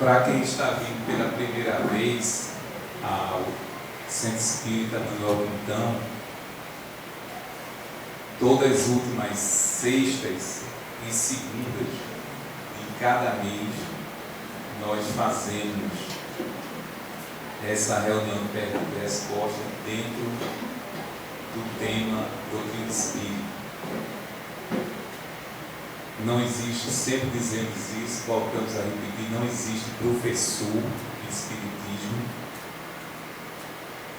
Para quem está vindo pela primeira vez ao Centro Espírita Manuel Quintão, todas as últimas sextas e segundas de cada mês nós fazemos essa reunião de pergunta e resposta dentro do tema Doutrina Espírita. Não existe, sempre dizemos isso, voltamos a repetir, não existe professor de Espiritismo,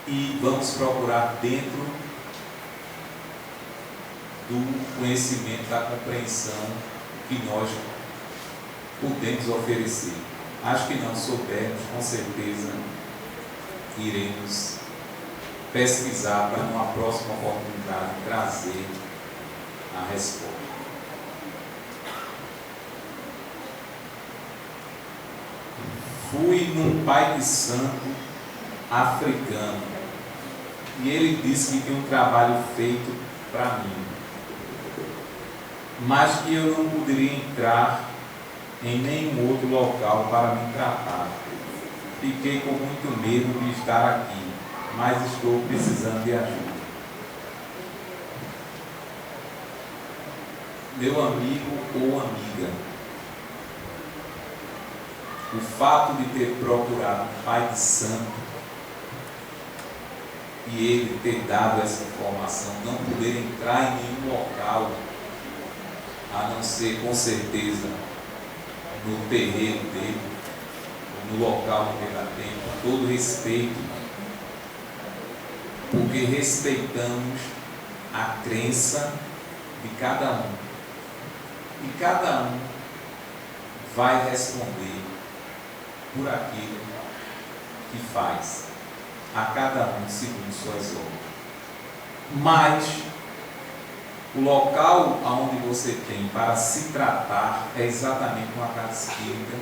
e vamos procurar dentro do conhecimento, da compreensão que nós podemos oferecer. Acho que não soubermos, com certeza iremos pesquisar para numa próxima oportunidade trazer a resposta. Fui num pai de santo africano e ele disse que tinha um trabalho feito para mim, mas que eu não poderia entrar em nenhum outro local para me tratar. Fiquei com muito medo de estar aqui, mas estou precisando de ajuda. Meu amigo ou amiga, o fato de ter procurado um pai de santo e ele ter dado essa informação, não poder entrar em nenhum local, a não ser com certeza no terreiro dele, ou no local onde ele atende, com todo respeito, porque respeitamos a crença de cada um, e cada um vai responder por aquilo que faz, a cada um segundo suas obras. Mas o local onde você tem para se tratar é exatamente uma casa espírita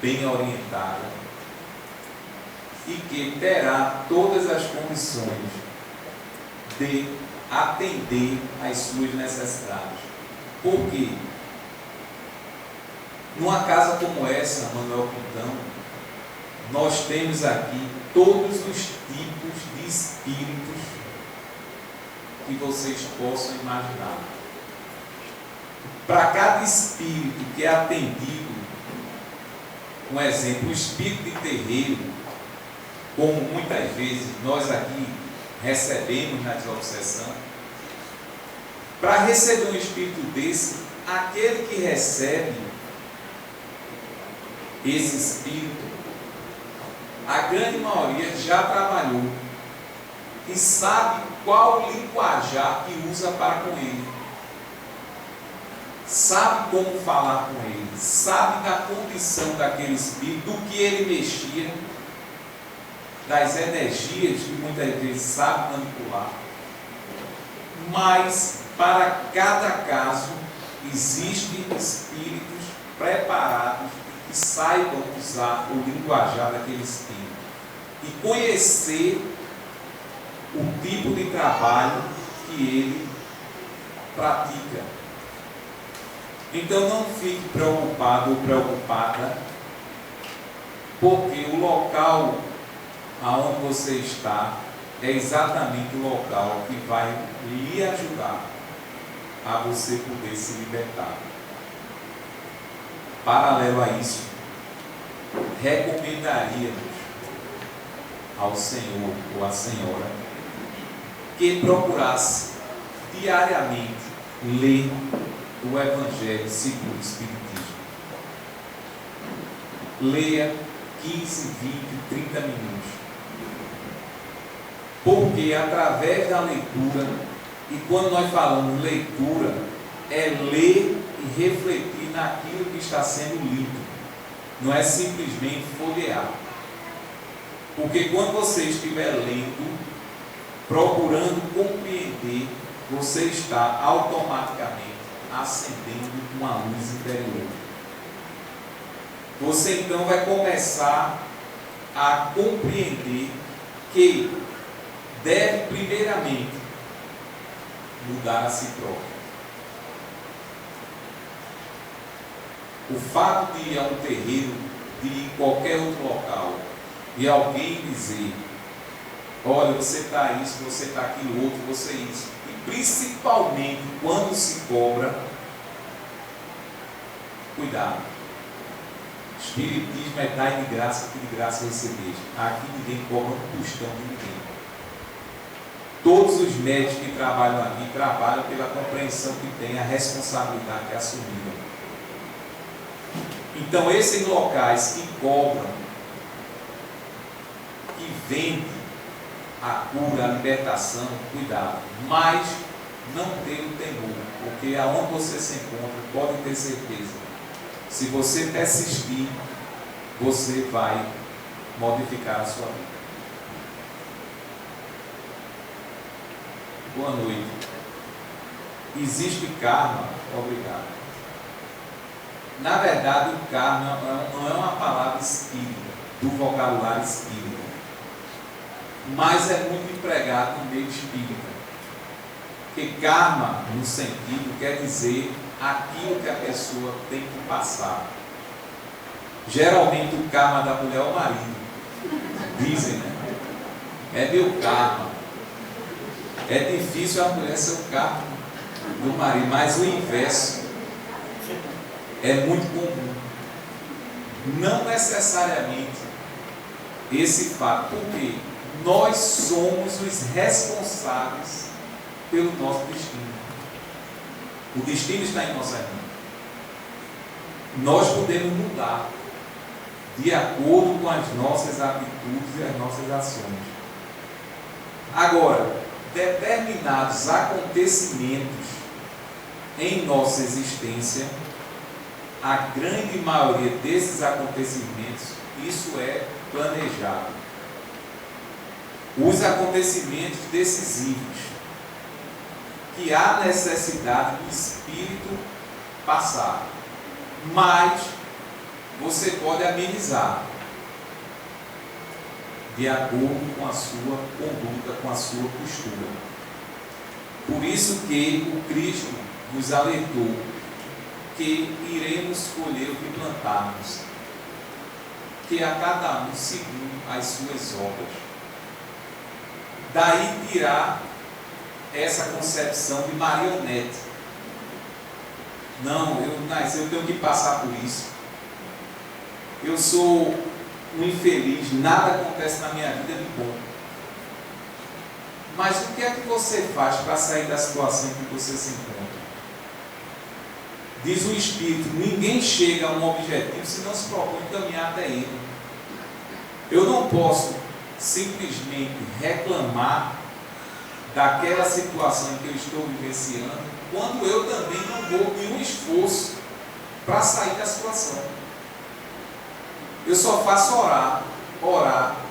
bem orientada e que terá todas as condições de atender às suas necessidades. Por quê? Numa casa como essa, Manuel Quintão, nós temos aqui todos os tipos de espíritos que vocês possam imaginar. Para cada espírito que é atendido, um exemplo, o espírito de terreiro, como muitas vezes nós aqui recebemos na desobsessão, para receber um espírito desse, aquele que recebe esse espírito, a grande maioria já trabalhou e sabe qual linguajar que usa para com ele, sabe como falar com ele, sabe da condição daquele espírito, do que ele mexia, das energias que muitas vezes sabe manipular. Mas para cada caso existem espíritos preparados que saibam usar o linguajar daquele espírito e conhecer o tipo de trabalho que ele pratica. Então não fique preocupado ou preocupada, porque o local aonde você está é exatamente o local que vai lhe ajudar a você poder se libertar. Paralelo a isso, recomendaríamos ao senhor ou à senhora que procurasse diariamente ler o Evangelho segundo o Espiritismo. Leia 15, 20, 30 minutos. Porque através da leitura, e quando nós falamos leitura, é ler e refletir naquilo que está sendo lido, não é simplesmente folhear. Porque quando você estiver lendo, procurando compreender, você está automaticamente acendendo uma luz interior. Você então vai começar a compreender que deve primeiramente mudar a si próprio. O fato de ir a um terreiro de ir em qualquer outro local e alguém dizer: olha, você está isso, você está aquilo outro, você isso. E principalmente quando se cobra, cuidado. Espiritismo é dar de graça que de graça recebeste. Aqui ninguém cobra um tostão de ninguém. Todos os médicos que trabalham aqui trabalham pela compreensão que tem, a responsabilidade que é assumida. Então, esses locais que cobram, que vendem a cura, a libertação, cuidado, mas não ter o temor, porque aonde você se encontra, pode ter certeza, se você persistir, você vai modificar a sua vida. Boa noite. Existe karma? Obrigado. Na verdade, o karma não é uma palavra espírita, do vocabulário espírita, mas é muito empregado no meio espírita. Porque karma, no sentido, quer dizer aquilo que a pessoa tem que passar. Geralmente o karma da mulher é o marido. Dizem, né? É meu karma. É difícil a mulher ser o karma do marido, mas o inverso é muito comum. Não necessariamente esse fato, porque nós somos os responsáveis pelo nosso destino. O destino está em nossa mão. Nós podemos mudar de acordo com as nossas atitudes e as nossas ações. Agora, determinados acontecimentos em nossa existência, a grande maioria desses acontecimentos, isso é planejado. Os acontecimentos decisivos, que há necessidade do espírito passar, mas você pode amenizar de acordo com a sua conduta, com a sua postura. Por isso que o Cristo nos alertou que iremos colher o que plantarmos, que a cada um segundo as suas obras. Daí tirar essa concepção de marionete. Não, eu tenho que passar por isso. Eu sou um infeliz, nada acontece na minha vida de bom. Mas o que é que você faz para sair da situação que você se encontra? Diz o Espírito: ninguém chega a um objetivo se não se propõe caminhar até ele. Eu não posso simplesmente reclamar daquela situação em que eu estou vivenciando, quando eu também não dou nenhum esforço para sair da situação. Eu só faço orar.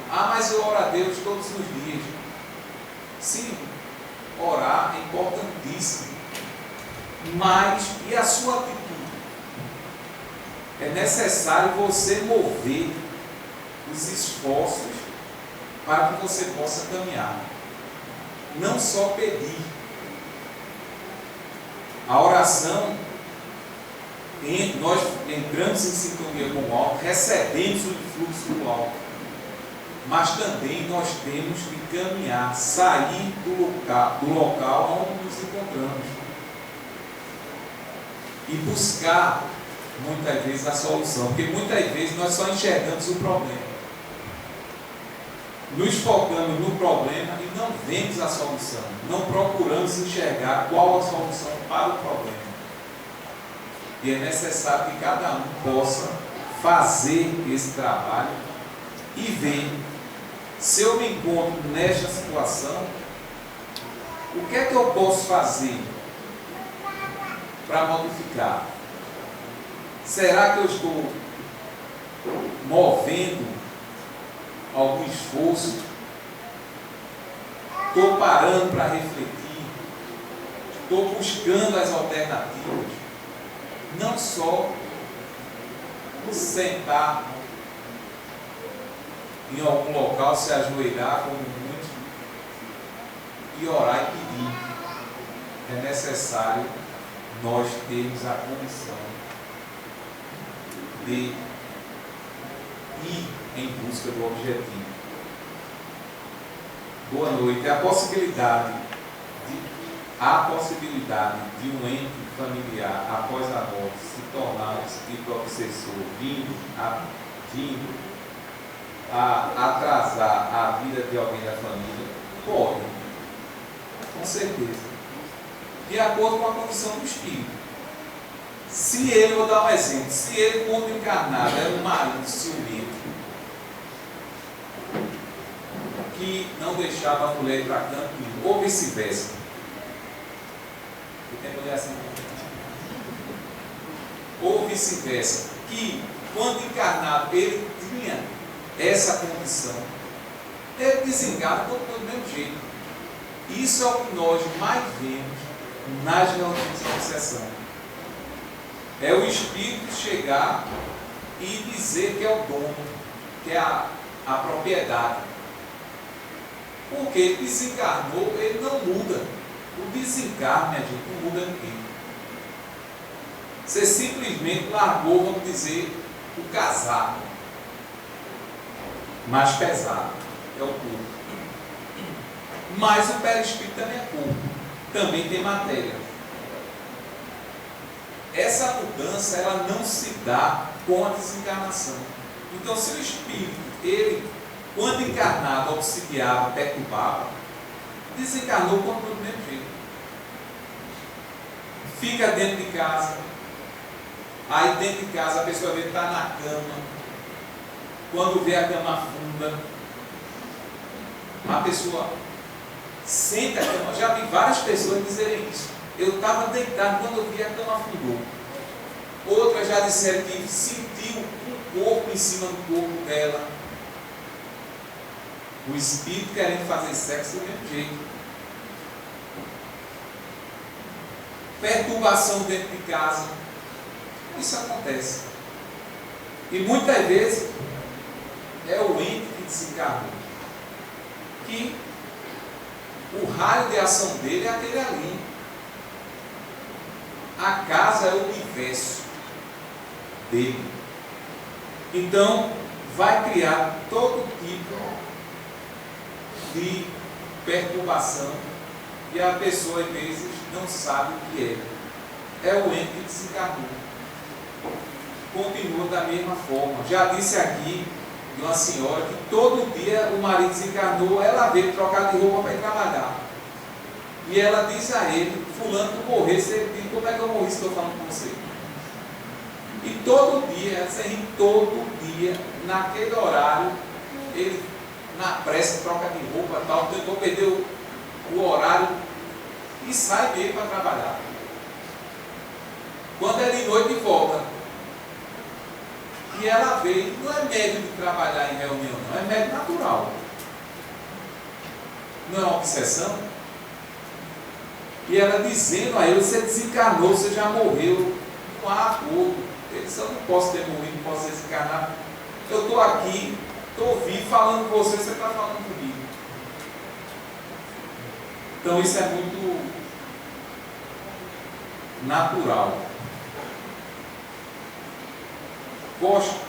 Ah, mas eu oro a Deus todos os dias. Sim, orar é importantíssimo. Mas, e a sua atitude? É necessário você mover os esforços para que você possa caminhar. Não só pedir. A oração, nós entramos em sintonia com o alto, recebemos o influxo do alto, mas também nós temos que caminhar, sair do local onde nos encontramos e buscar muitas vezes a solução, porque muitas vezes nós só enxergamos o problema, nos focamos no problema e não vemos a solução, não procuramos enxergar qual a solução para o problema. E é necessário que cada um possa fazer esse trabalho e ver, se eu me encontro nesta situação, o que é que eu posso fazer para modificar? Será que eu estou movendo algum esforço? Estou parando para refletir? Estou buscando as alternativas? Não só sentar em algum local, se ajoelhar como muitos e orar e pedir. É necessário nós termos a condição de ir em busca do objetivo. Boa noite. Há a possibilidade de um ente familiar, após a morte, se tornar um espírito obsessor, vindo a atrasar a vida de alguém da família? Pode, com certeza, de acordo com a condição do espírito. Se ele, vou dar um exemplo, se ele, quando encarnado, era um marido ciumento, que não deixava a mulher ir para canto nenhum, ou vice-versa. Tem mulher assim, ou vice-versa, que quando encarnado ele tinha essa condição, ele desencarna do mesmo jeito. Isso é o que nós mais vemos nas reuniões de obsessão. É o espírito chegar e dizer que é o dono, que é a propriedade. Porque ele desencarnou, ele não muda. O desencarne, minha gente, não muda ninguém. Você simplesmente largou, vamos dizer, o casaco mais pesado, é o corpo. Mas o perispírito também é corpo, também tem matéria. Essa mudança, ela não se dá com a desencarnação. Então, se o espírito, ele, quando encarnado, obsidiava, perturbava, desencarnou do mesmo jeito. Fica dentro de casa. Aí dentro de casa a pessoa vê que está na cama. Quando vê a cama afunda, a pessoa sente a cama. Já vi várias pessoas dizerem isso. Eu estava deitado quando eu vi a cama afundou. Outras já disseram que sentiu um corpo em cima do corpo dela. O espírito querendo fazer sexo do mesmo jeito. Perturbação dentro de casa. Isso acontece. E muitas vezes é o ente que desencarnou. Que o raio de ação dele é aquele ali. A casa é o universo dele. Então, vai criar todo tipo de perturbação e a pessoa, às vezes, não sabe o que é. É o ente que desencarnou. Continua da mesma forma. Já disse aqui de uma senhora que todo dia o marido desencarnou, ela veio trocar de roupa para ir trabalhar. E ela diz a ele: fulano, tu morresse, ele diz: como é que eu morri se estou falando com você? E todo dia, naquele horário, ele, na pressa, troca de roupa, tal, tentou perder o horário e sai mesmo para trabalhar. Quando é de noite, volta. E ela veio, não é médio de trabalhar em reunião, não, é médio natural. Não é uma obsessão? E ela dizendo a ele: você desencarnou, você já morreu. Não há acordo. Ele disse: eu não posso ter morrido, não posso desencarnar. Eu estou aqui, estou vivo, falando com você, você está falando comigo. Então isso é muito natural.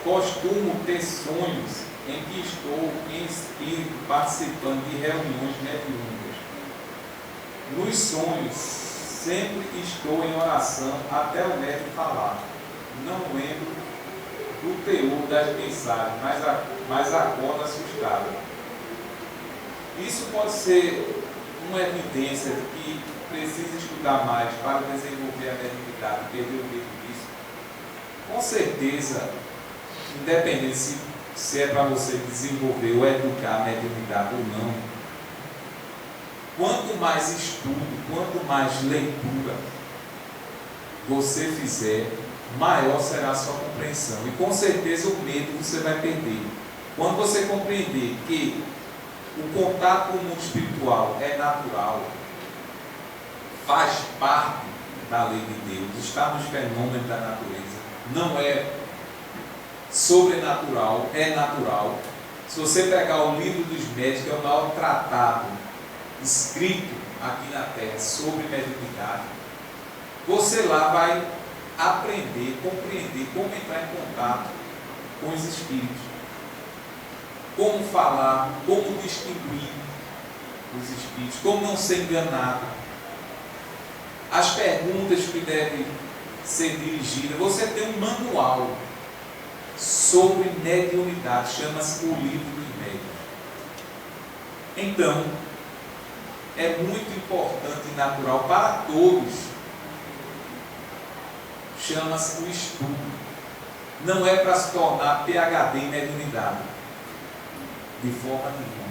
Costumo ter sonhos em que estou em espírito participando de reuniões mediúnicas. Nos sonhos, sempre estou em oração até o médico falar. Não lembro do teor das mensagens, mas acordo assustado. Isso pode ser uma evidência de que precisa estudar mais para desenvolver a mediunidade, perder o medo disso. Com certeza, independente se é para você desenvolver ou educar a mediunidade ou não, quanto mais estudo, quanto mais leitura você fizer, maior será a sua compreensão. E com certeza o medo você vai perder. Quando você compreender que o contato com o mundo espiritual é natural, faz parte da lei de Deus, está nos fenômenos da natureza, não é sobrenatural, é natural. Se você pegar o livro dos médicos, que é o maior tratado escrito aqui na Terra sobre mediunidade, você lá vai aprender, compreender como entrar em contato com os espíritos. como falar, como distinguir os espíritos, como não ser enganado, as perguntas que devem ser dirigidas. Você tem um manual sobre mediunidade, chama-se O Livro dos Médiuns. Então, é muito importante e natural para todos, chama-se o estudo. Não é para se tornar PhD em mediunidade, de forma nenhuma.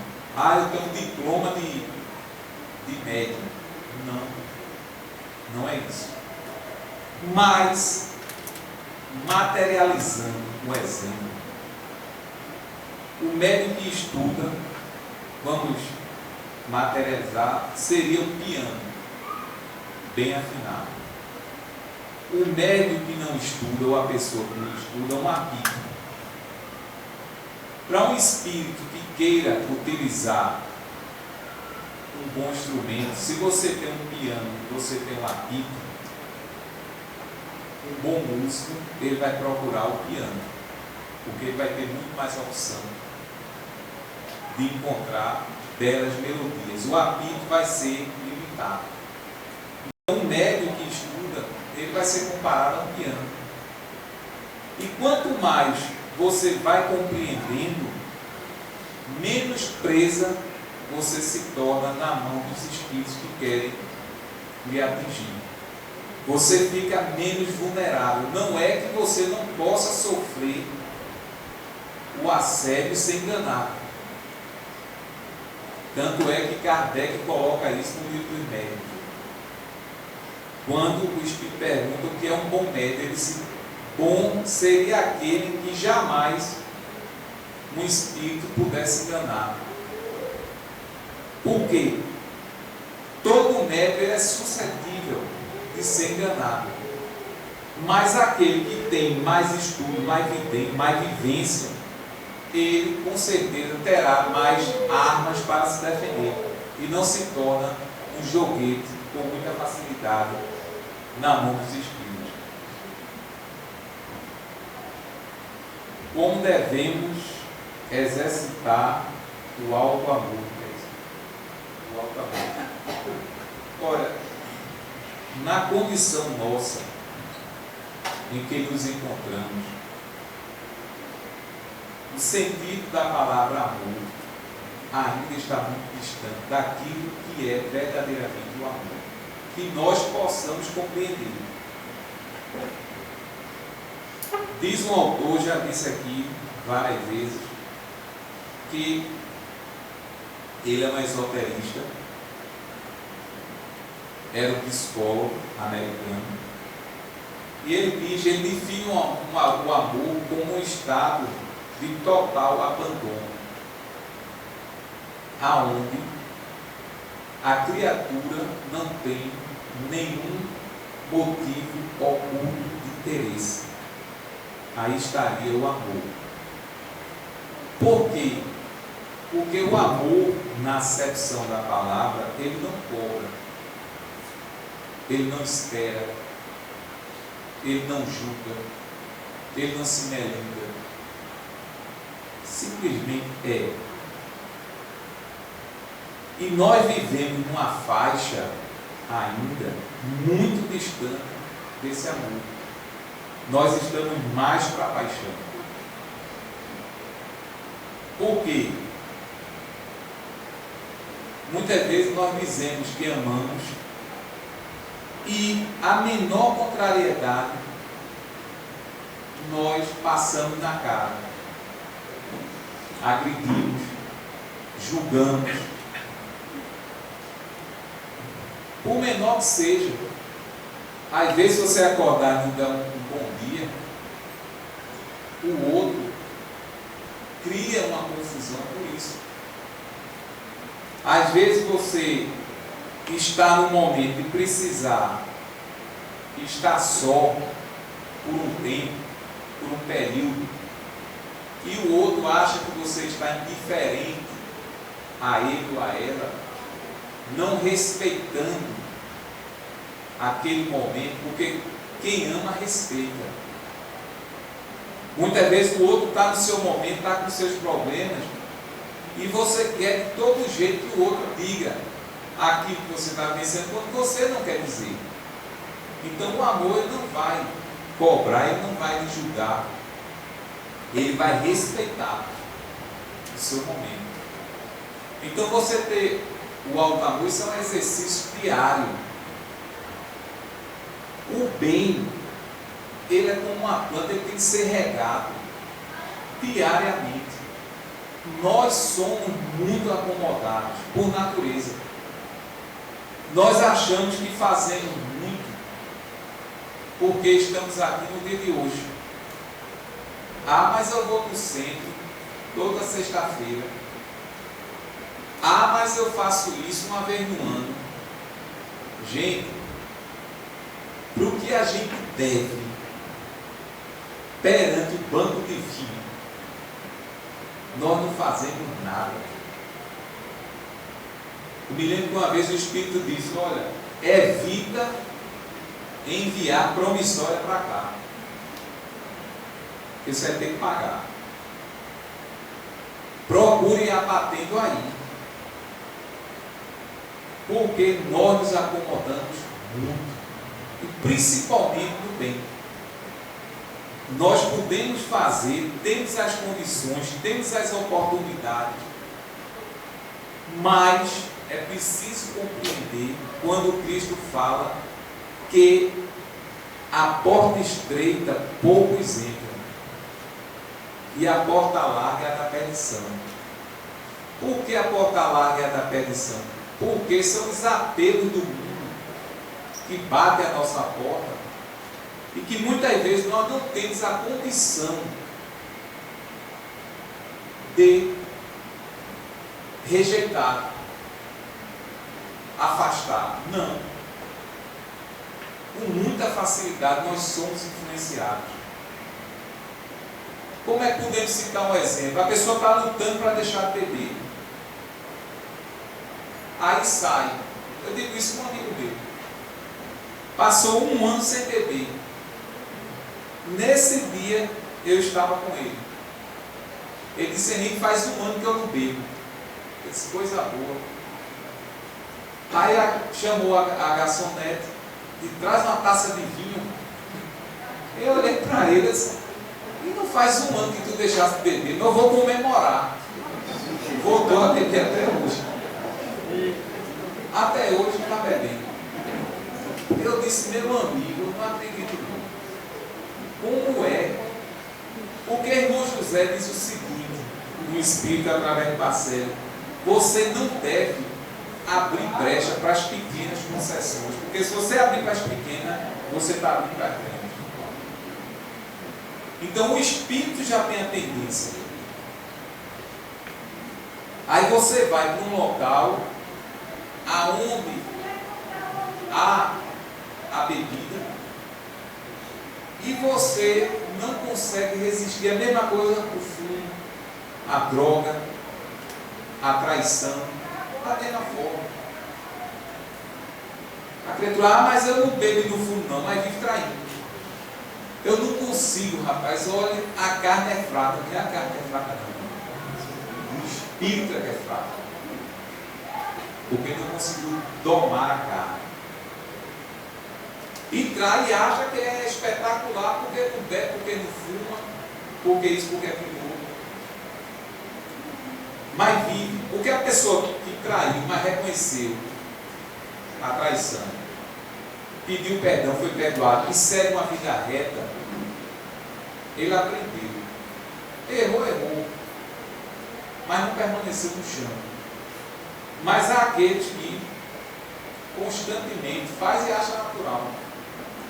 Eu tenho um diploma de médium. Não é isso. Mas, materializando um exemplo, o médium que estuda, vamos materializar, seria um piano bem afinado. O médium que não estuda, ou a pessoa que não estuda, é um apito. Para um espírito que queira utilizar um bom instrumento, se você tem um piano, você tem um apito, um bom músico, ele vai procurar o piano, porque ele vai ter muito mais opção de encontrar belas melodias. O apito vai ser limitado. Então, o médium que estuda, ele vai ser comparado a um piano. E quanto mais você vai compreendendo, menos presa você se torna na mão dos espíritos que querem lhe atingir. Você fica menos vulnerável. Não é que você não possa sofrer o assédio sem enganar. Tanto é que Kardec coloca isso no Livro dos Médiuns. Quando o espírito pergunta o que é um bom médium, ele diz: bom seria aquele que jamais um espírito pudesse enganar. Por quê? Todo médium é suscetível de ser enganado. Mas aquele que tem mais estudo, mais vivência, ele com certeza terá mais armas para se defender e não se torna um joguete com muita facilidade na mão dos espíritos. Como devemos exercitar o alto amor? O alto amor. Ora, na condição nossa em que nos encontramos, o sentido da palavra amor ainda está muito distante daquilo que é verdadeiramente o amor, que nós possamos compreender. Diz um autor, já disse aqui várias vezes, que ele é um esoterista, era um psicólogo americano, e ele define o amor como um estado de total abandono, aonde a criatura não tem nenhum motivo oculto de interesse. Aí estaria o amor. Por quê? Porque o amor, na acepção da palavra, ele não cobra, ele não espera, ele não julga, ele não se melinda, simplesmente é. E nós vivemos numa faixa ainda muito distante desse amor. Nós estamos mais para a paixão. Por quê? Muitas vezes nós dizemos que amamos e a menor contrariedade nós passamos na cara, agredimos, julgamos, por menor que seja. Às vezes você acordar e dar um bom dia, o outro cria uma confusão por isso. Às vezes você está no momento de precisar estar só por um tempo, por um período, e o outro acha que você está indiferente a ele ou a ela, não respeitando aquele momento, porque quem ama respeita. Muitas vezes o outro está no seu momento, está com seus problemas, E você quer de todo jeito que o outro diga aquilo que você está pensando quando você não quer dizer. Então o amor ele não vai cobrar, ele não vai lhe julgar. Ele vai respeitar o seu momento. Então você ter o alto amor, isso é um exercício diário. O bem, ele é como uma planta, ele tem que ser regado diariamente. Nós somos muito acomodados por natureza. Nós achamos que fazemos muito porque estamos aqui no dia de hoje. Ah, mas eu vou para o centro toda sexta-feira. Ah, mas eu faço isso uma vez no ano. Gente, para o que a gente deve perante o banco divino, nós não fazemos nada. Eu me lembro que uma vez o Espírito disse: olha, evita enviar promissória para cá, porque você vai ter que pagar. Procure abatendo aí, porque nós nos acomodamos muito, e principalmente no bem. Nós podemos fazer, temos as condições, temos as oportunidades, mas é preciso compreender quando Cristo fala que a porta estreita poucos entram e a porta larga é a da perdição. Por que a porta larga é a da perdição? Porque são os apelos do mundo que batem a nossa porta e que muitas vezes nós não temos a condição de rejeitar, afastar. Não. Com muita facilidade nós somos influenciados. Como é que podemos citar um exemplo? A pessoa está lutando para deixar de beber. Aí sai. Eu digo isso com um amigo meu. Passou um ano sem beber. Nesse dia eu estava com ele. Ele disse: Henrique, faz um ano que eu não bebo. Eu disse: coisa boa. Aí chamou a garçonete e traz uma taça de vinho. Eu olhei para ele e disse: e não faz um ano que tu deixaste de beber, eu vou comemorar. Voltou a beber até hoje. Até hoje está bebendo. Eu disse: meu amigo, eu não acredito não. Como é? Porque irmão José diz o seguinte, no Espírito através de Marcelo: você não deve abrir brecha para as pequenas concessões, porque se você abrir para as pequenas, você está abrindo para as grandes. Então o Espírito já tem a tendência. Aí você vai para um local aonde há a bebida e você não consegue resistir. A mesma coisa o fumo, a droga, a traição, da mesma forma. A criatura: mas eu não bebo e não fumo não, mas vivo traindo. Eu não consigo, rapaz. Olha, a carne é fraca. Não é a carne que é fraca não. O espírito é que é fraco. Porque não conseguiu domar a carne. E trai e acha que é espetacular porque não bebe, porque não fuma, porque isso, porque aquilo outro. Mas vive. Porque a pessoa que traiu, mas reconheceu a traição, pediu perdão, foi perdoado e segue uma vida reta, ele aprendeu. Errou, mas não permaneceu no chão. Mas há aqueles que constantemente faz e acha natural.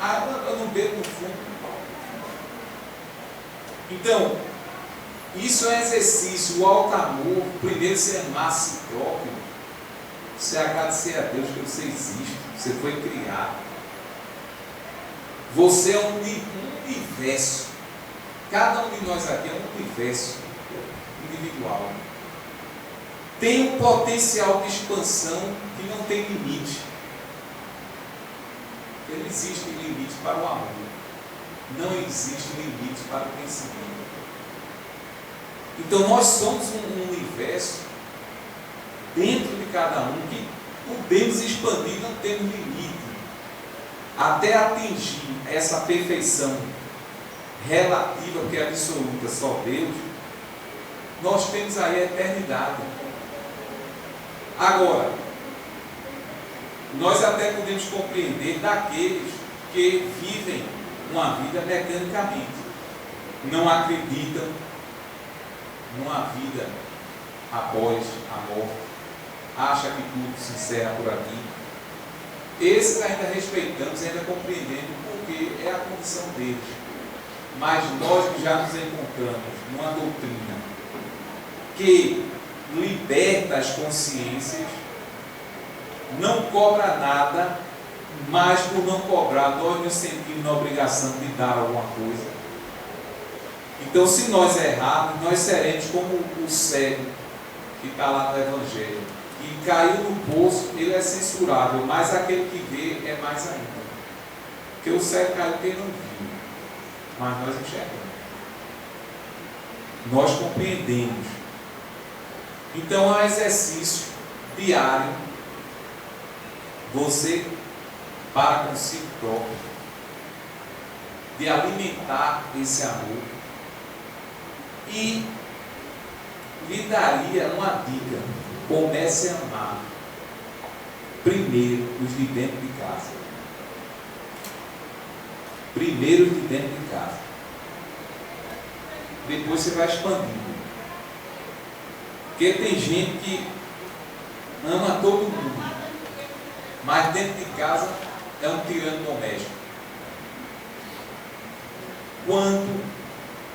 Ah, eu não bebo no fundo. Então, isso é exercício. O alto amor, primeiro você amar a si próprio, você agradecer a Deus que você existe, você foi criado. Você é um universo. Cada um de nós aqui é um universo individual. Tem um potencial de expansão que não tem limite. Não existe limite para o amor. Não existe limite para o conhecimento. Então nós somos um universo dentro de cada um, que podemos expandir, não temos limite, até atingir essa perfeição relativa, que é absoluta, só Deus. Nós temos aí a eternidade. Agora, nós até podemos compreender daqueles que vivem uma vida mecanicamente, não acreditam numa vida após a morte, acha que tudo se encerra por aqui. Esses ainda respeitamos, ainda compreendemos, porque é a condição deles. Mas nós que já nos encontramos numa doutrina que liberta as consciências, não cobra nada, mas por não cobrar, nós nos sentimos na obrigação de dar alguma coisa. Então, se nós errarmos, nós seremos como o cego que está lá no Evangelho, que caiu no poço, ele é censurável, mas aquele que vê é mais ainda. Porque o cego caiu porque ele não viu, mas nós enxergamos, nós compreendemos. Então, é um exercício diário, você para consigo próprio, de alimentar esse amor. E lhe daria uma dica: comece a amar primeiro os de dentro de casa. Primeiro os de dentro de casa. Depois você vai expandindo. Porque tem gente que ama todo mundo, mas dentro de casa é um tirano doméstico. Quando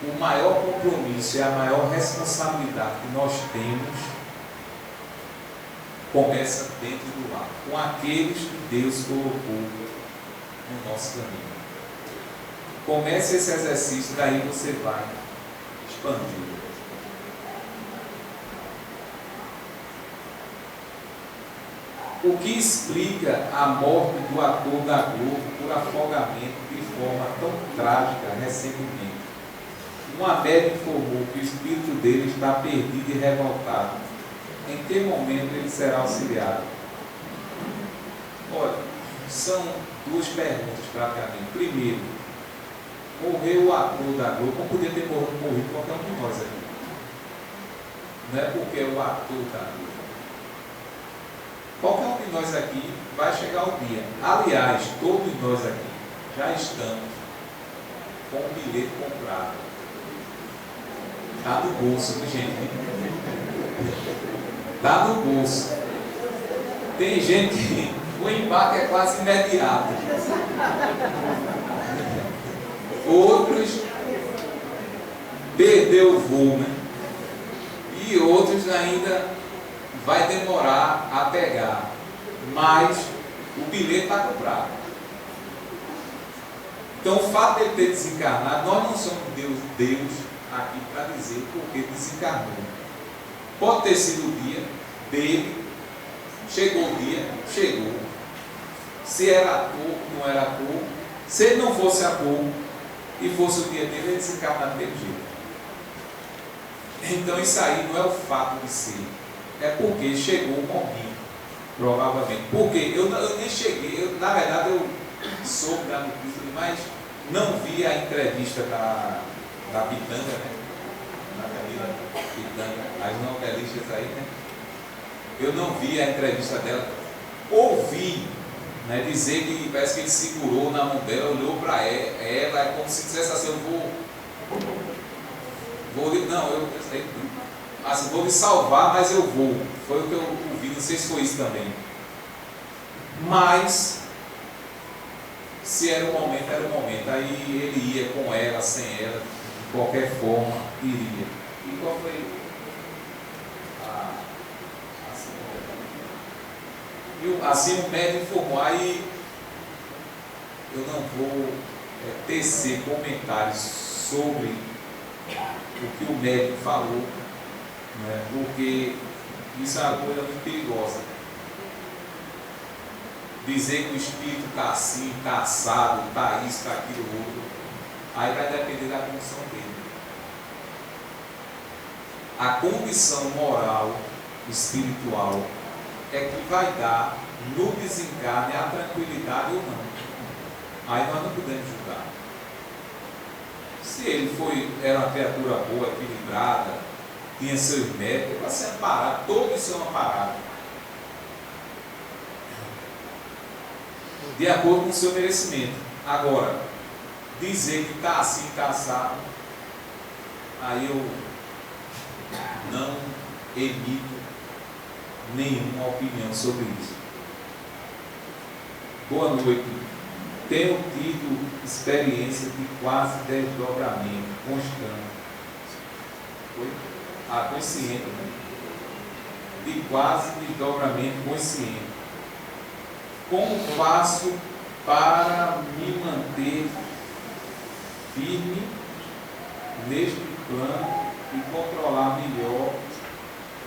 o maior compromisso e a maior responsabilidade que nós temos começa dentro do lar, com aqueles que Deus colocou no nosso caminho. Comece esse exercício, daí você vai expandir. O que explica a morte do ator da Globo por afogamento de forma tão trágica recentemente? Uma médica informou que o espírito dele está perdido e revoltado. Em que momento ele será auxiliado? Olha, são duas perguntas praticamente. Primeiro, morreu o ator da Globo, como podia ter morrido qualquer um de nós aqui. Não é porque é o ator da Globo. Qualquer um de nós aqui vai chegar o dia. Aliás, todos nós aqui já estamos com o bilhete comprado. Está no bolso, viu, gente? Está no bolso. Tem gente que o embarque é quase imediato. Outros perdeu o voo, né? E outros ainda vai demorar a pegar, mas o bilhete está comprado. Então, o fato de ele ter desencarnado, nós não somos Deus aqui para dizer porque desencarnou. Pode ter sido o dia dele, chegou o dia, chegou. Se era ator, não era ator. Se ele não fosse ator e fosse o dia dele, ele desencarnar do mesmo jeito. Então, isso aí não é o fato de ser. É porque chegou o momento, provavelmente. Porque eu nem cheguei, na verdade eu soube da notícia, mas não vi a entrevista da Pitanga, né? Da Camila Pitanga, as novelistas aí, né? Eu não vi a entrevista dela. Ouvi, né, dizer que parece que ele segurou na mão dela, olhou para ela, é como se dissesse assim: vou lhe salvar, mas eu vou. Foi o que eu ouvi, não sei se foi isso também. Mas, se era o momento, era o momento. Aí ele ia com ela, sem ela, de qualquer forma, iria. E qual foi assim o médico informou. Aí eu não vou tecer comentários sobre o que o médico falou, né, porque isso é uma coisa muito perigosa. Dizer que o espírito está assim, está assado, está isso, está aquilo outro, aí vai depender da condição dele. A condição moral espiritual é que vai dar no desencarne a tranquilidade ou não. Aí nós não podemos julgar. Se ele era uma criatura boa, equilibrada, tinha seus méritos, ele vai ser amparado, todos são amparados, de acordo com o seu merecimento. Agora, dizer que está assim, está assado, aí eu não emito nenhuma opinião sobre isso. Boa noite. Tenho tido experiência de quase desdobramento constante. Consciente, né? De quase desdobramento consciente. Como faço para me manter firme neste plano e controlar melhor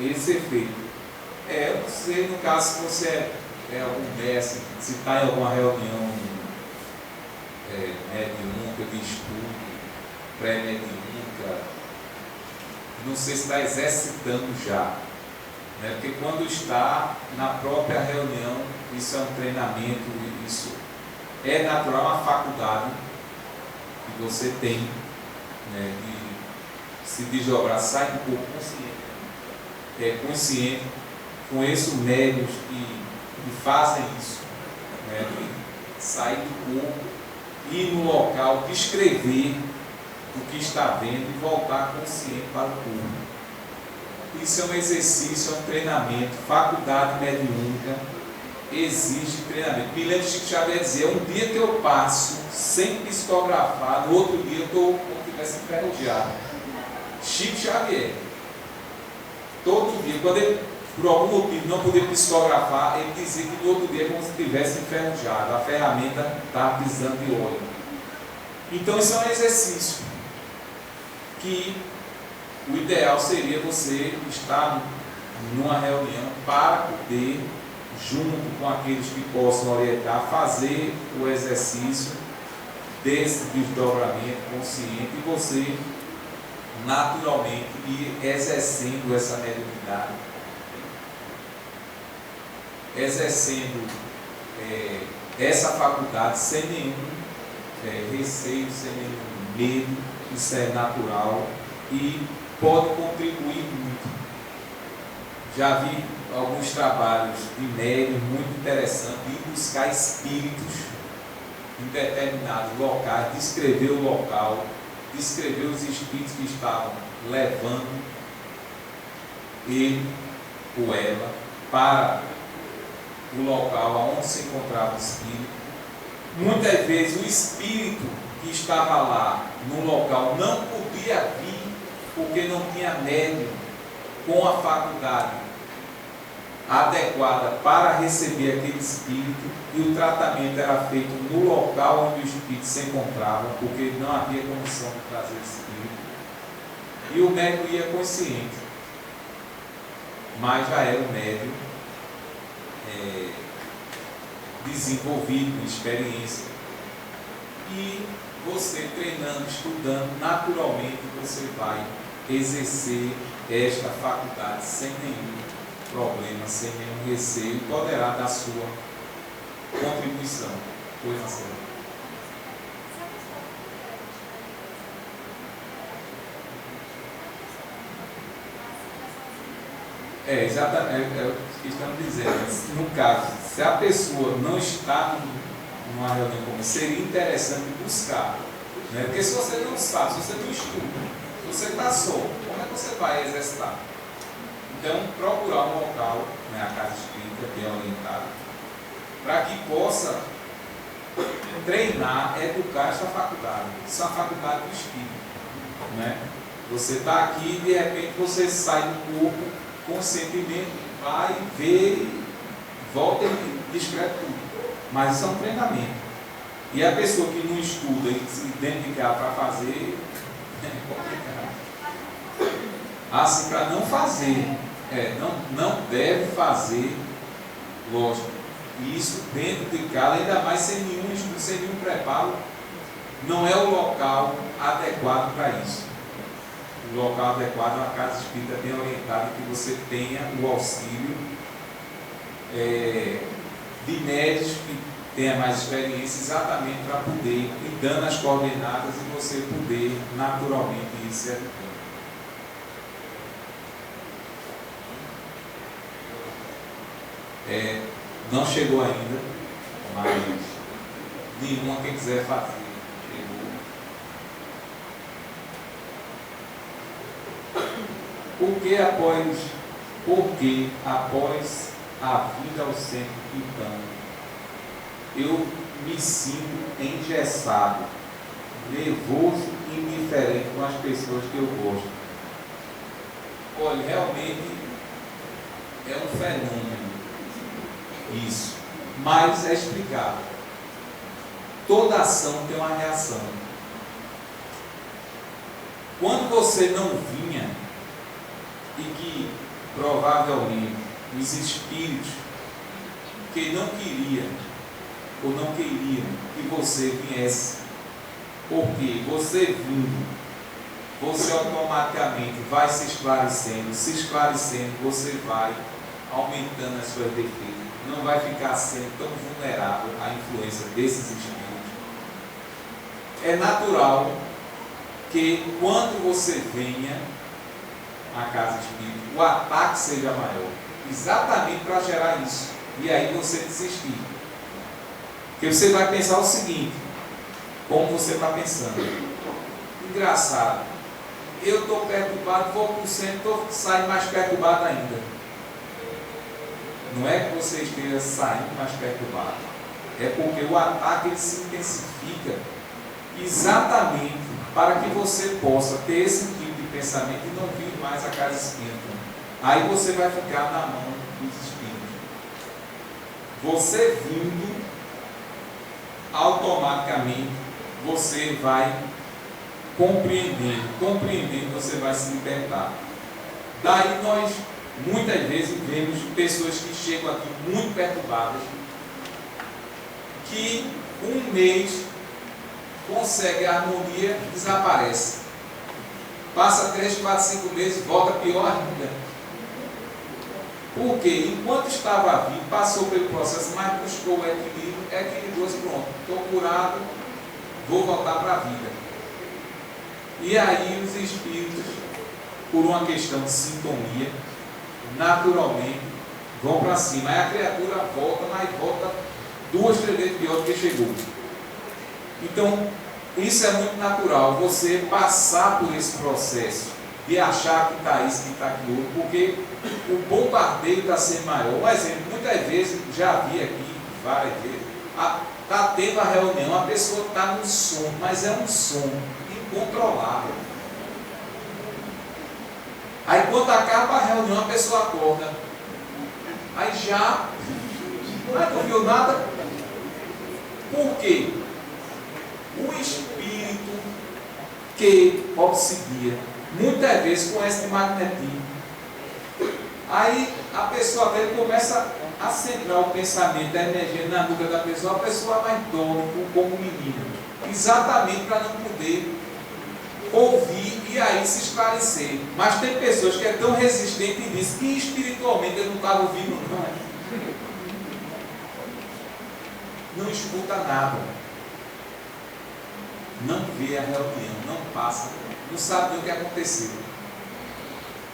esse efeito? Eu não sei, no caso, se você é algum mestre, se está em alguma reunião mediúnica, de estudo, pré-mediúnica, não sei se está exercitando já, né? Porque quando está na própria reunião, isso é um treinamento, isso é natural, uma faculdade que você tem, né, de se desdobrar, sai do corpo consciente. Consciente, conheço médiuns que fazem isso, né, de sair do corpo, ir no local, descrever o que está vendo e voltar consciente para o corpo. Isso é um exercício, é um treinamento. Faculdade mediúnica exige treinamento. Milênio Chico Xavier dizia: um dia que eu passo sem psicografar, no outro dia eu estou como se estivesse enferrujado. Chico Xavier, todo dia, quando ele por algum motivo não podia psicografar, ele dizia que no outro dia é como se estivesse enferrujado, a ferramenta estava precisando de óleo. Então isso é um exercício que o ideal seria você estar numa reunião para poder, junto com aqueles que possam orientar, fazer o exercício desse desdobramento consciente e você naturalmente ir exercendo essa mediunidade, exercendo essa faculdade sem nenhum receio, sem nenhum medo. Isso é natural e pode contribuir muito. Já vi alguns trabalhos de médium muito interessantes de buscar espíritos em determinados locais, descrever o local, descrever os espíritos que estavam levando ele ou ela para o local onde se encontrava o espírito. Muitas vezes o espírito que estava lá no local não podia vir porque não tinha médium com a faculdade adequada para receber aquele espírito, e o tratamento era feito no local onde o espírito se encontrava, porque não havia condição de trazer o espírito, e o médium ia consciente, mas já era o médium desenvolvido, experiência, e você treinando, estudando, naturalmente você vai exercer esta faculdade sem nenhum problema, sem nenhum receio, e poderá dar sua contribuição. Pois, Marcelo. Exatamente, é o que estamos dizendo. No caso, se a pessoa não está numa reunião como essa, seria interessante buscar, né? Porque se você não sabe, se você não estuda, se você está só, como é que você vai exercitar? Então, procurar um local, né, a casa espírita, bem orientada, para que possa treinar, educar essa faculdade. Isso é a faculdade do espírito, né? Você está aqui e de repente você sai do corpo conscientemente, vai ver, volta e descreve tudo. Mas isso é um treinamento. E a pessoa que não estuda e se dedicar para fazer, é complicado. Assim, para não fazer, não deve fazer, lógico. E isso dentro de casa, ainda mais sem nenhum estudo, sem nenhum preparo, não é o local adequado para isso. o local adequado é uma casa espírita bem orientada, que você tenha o auxílio de médicos que tenha mais experiência, exatamente para poder ir dando as coordenadas e você poder naturalmente ir se educando. Não chegou ainda, mas nenhuma, quem quiser fazer. Porque após a vida ao centro cristão, eu me sinto engessado, nervoso e indiferente com as pessoas que eu gosto. Olha, realmente é um fenômeno isso, mas é explicado. Toda ação tem uma reação. Quando você não vinha, e que provavelmente os espíritos que não queriam ou não queriam que você viesse, porque você vindo, você automaticamente vai se esclarecendo, você vai aumentando as suas defesas, não vai ficar sendo tão vulnerável à influência desses espíritos. É natural que quando você venha à casa espírita, o ataque seja maior, exatamente para gerar isso, e aí você desistir. Porque você vai pensar o seguinte, como você está pensando: engraçado, eu estou perturbado, vou para o centro, saio mais perturbado ainda. Não é que você esteja saindo mais perturbado, é porque o ataque ele se intensifica exatamente para que você possa ter esse tipo de pensamento e não vir mais à casa espírita. Aí você vai ficar na mão dos espíritos. Você vindo, automaticamente você vai compreendendo, você vai se libertar. Daí nós muitas vezes vemos pessoas que chegam aqui muito perturbadas, que um mês consegue a harmonia, desaparece. Passa 3, 4, 5 meses, volta pior ainda. Porque enquanto estava vivo, passou pelo processo, mas buscou o equilíbrio, equilibrou-se, pronto, estou curado, vou voltar para a vida. E aí os espíritos, por uma questão de sintonia, naturalmente vão para cima. Aí a criatura volta, mas volta 2, 3 vezes pior do que chegou. Então, isso é muito natural, você passar por esse processo de achar que está isso, que está aquilo, porque o bombardeio está sendo maior. Um exemplo, muitas vezes, já vi aqui várias vezes, está tendo a reunião, a pessoa está no sono, mas é um sono incontrolável. Aí quando acaba a reunião, a pessoa acorda. Aí já, mas não viu nada. Por quê? O espírito que obsidia, muitas vezes com esse magnetismo. Aí a pessoa dele começa a centrar o pensamento da energia na nuca da pessoa, a pessoa mais dorme como menino, exatamente para não poder ouvir e aí se esclarecer. Mas tem pessoas que é tão resistente e diz que espiritualmente ele não estava ouvindo, não escuta nada, não vê a reunião, não passa, não sabe o que aconteceu.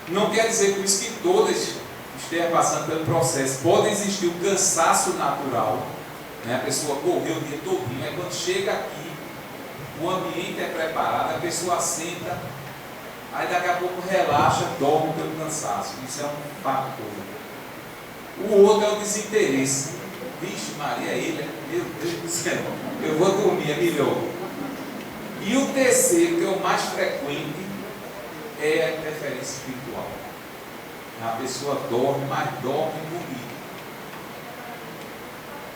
Não quer dizer com isso que todas estejam passando pelo processo. Pode existir um cansaço natural, né? A pessoa correu o dia todinho, aí quando chega aqui, o ambiente é preparado, a pessoa senta, aí daqui a pouco relaxa, dorme pelo cansaço. Isso é um fator. O outro é o desinteresse. Vixe Maria, meu Deus do céu, eu vou dormir, é melhor. E o terceiro, que é o mais frequente, é a interferência espiritual. A pessoa dorme, mas dorme bonito.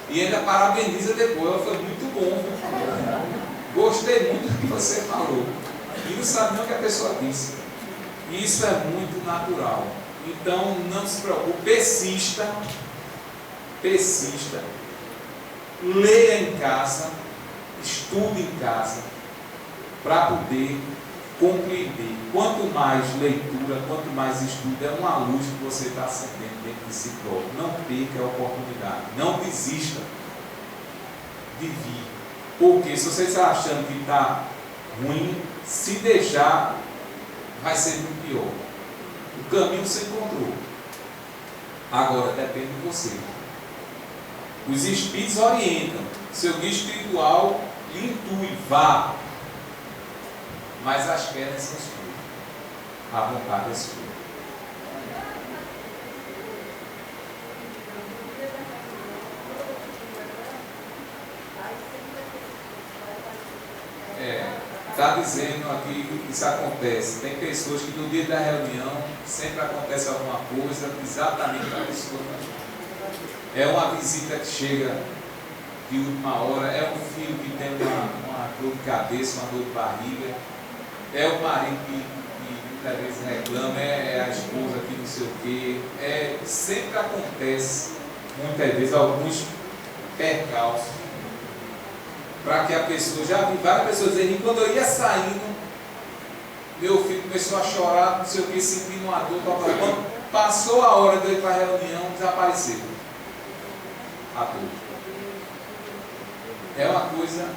E ainda parabeniza depois, foi muito bom. Gostei muito do que você falou. E não sabe nem o que a pessoa disse. Isso é muito natural. Então não se preocupe, persista. Leia em casa, estude em casa, para poder compreender. Quanto mais leitura, quanto mais estudo, é uma luz que você está acendendo dentro de si próprio. Não perca a oportunidade. Não desista de vir. Porque se você está achando que está ruim, se deixar, vai ser muito pior. O caminho você encontrou. Agora depende de você. Os espíritos orientam. Seu guia espiritual lhe intui, vá. Mas as quedas são suas. A vontade é sua. Está dizendo aqui que isso acontece. Tem pessoas que no dia da reunião sempre acontece alguma coisa exatamente para a pessoa. É uma visita que chega de última hora, é um filho que tem uma dor de cabeça, uma dor de barriga, é o marido que muitas vezes reclama, é a esposa que não sei o quê. Sempre acontece, muitas vezes, alguns percalços. Para que a pessoa, já vi várias pessoas dizendo que quando eu ia saindo, meu filho começou a chorar, não sei o que, sentindo uma dor. Quando passou a hora de eu ir para a reunião, desapareceu a dor. É uma coisa